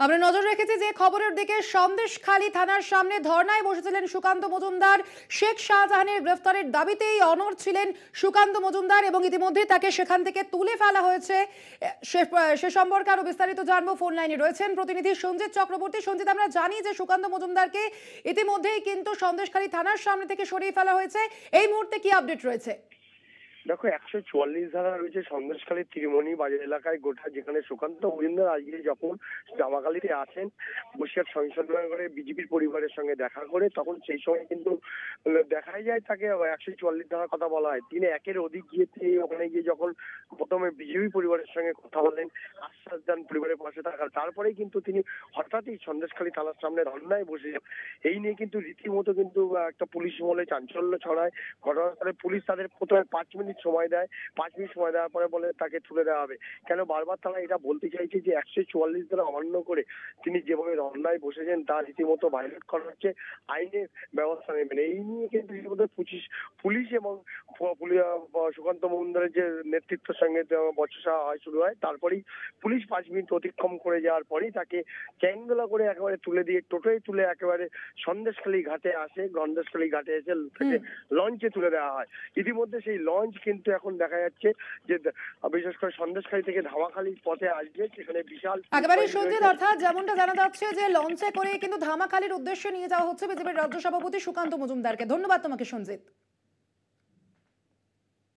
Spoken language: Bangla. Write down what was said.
আমরা নজর রেখেছি যে খবরের দিকে। সন্দেশখালী থানার সামনে ধর্নায় বসেছিলেন সুকান্ত মজুমদার। শেখ শাহজাহানের গ্রেফতারের দাবিতেই অনড় ছিলেন সুকান্ত মজুমদার এবং ইতিমধ্যে তাকে সেখান থেকে তুলে ফেলা হয়েছে। সে সম্পর্কে আরো বিস্তারিত জানবো। ফোন লাইনে রয়েছেন প্রতিনিধি সঞ্জিত চক্রবর্তী। সঞ্জিত, আমরা জানি যে সুকান্ত মজুমদারকে ইতিমধ্যেই কিন্তু সন্দেশখালী থানার সামনে থেকে সরিয়ে ফেলা হয়েছে। এই মুহূর্তে কি আপডেট রয়েছে? দেখো, 144 ধারা রয়েছে সন্দেশখালী ত্রিমণি বাজার এলাকায় গোটা, যেখানে সুকান্ত মজুমদার আজকে যখন জামাকালীতে আছেন বসিরহাট সংসদনগরে বিজেপির পরিবারের সঙ্গে দেখা করে, তখন সেই সময় কিন্তু দেখাই যায় তাকে 144 ধারার কথা বলা হয়। তিনি একের অধিক গিয়ে ওখানে গিয়ে যখন প্রথমে বিজেপি পরিবারের সঙ্গে কথা বলেন, আশ্বাস দেন পরিবারের পাশে থাকার, তারপরেই কিন্তু তিনি হঠাৎই সন্দেশখালী থানার সামনে ধর্নায় বসে যান। এই নিয়ে কিন্তু রীতিমতো কিন্তু একটা পুলিশ মহলে চাঞ্চল্য ছড়ায়। ঘটনাস্থলে পুলিশ তাদের প্রথমে 5 মিনিট সময় দেয়। 5 মিনিট সময় দেওয়ার পরে বলে তাকে তুলে দেওয়া হবে। কেন বারবার তারা এটা বলতে চাইছে যে 144 ধারা অমান্য করে তিনি যেভাবে ধর্নায় বসেছেন তা রীতিমতো ভায়োলেট করা হচ্ছে, আইনের ব্যবস্থা নেবেন। এই নিয়ে কিন্তু রীতিমতো পুলিশ এবং সুকান্ত মজুমদারের যে নেতৃত্বের সঙ্গে বচসা শুরু হয়। তারপরেই পুলিশ 5 মিনিট অতিক্রম করে যাওয়ার পরেই তাকে চ্যাংদোলা করে একেবারে তুলে দিয়ে টোটোয় তুলে একেবারে সন্দেশখালী ঘাটে আসে। সন্দেশখালী ঘাটে এসে তাকে লঞ্চে তুলে দেওয়া হয়। ইতিমধ্যে সেই লঞ্চ কিন্তু এখন দেখা যাচ্ছে যে বিশেষ করে সন্দেশখালী থেকে ধামাখালীর পথে আসবে, সেখানে বিশাল একেবারে সঞ্জিত, অর্থাৎ যেমনটা জানা যাচ্ছে যে লঞ্চে করে কিন্তু ধামাখালীর উদ্দেশ্যে নিয়ে যাওয়া হচ্ছে বিজেপির রাজ্য সভাপতি সুকান্ত মজুমদারকে। ধন্যবাদ তোমাকে সঞ্জিত।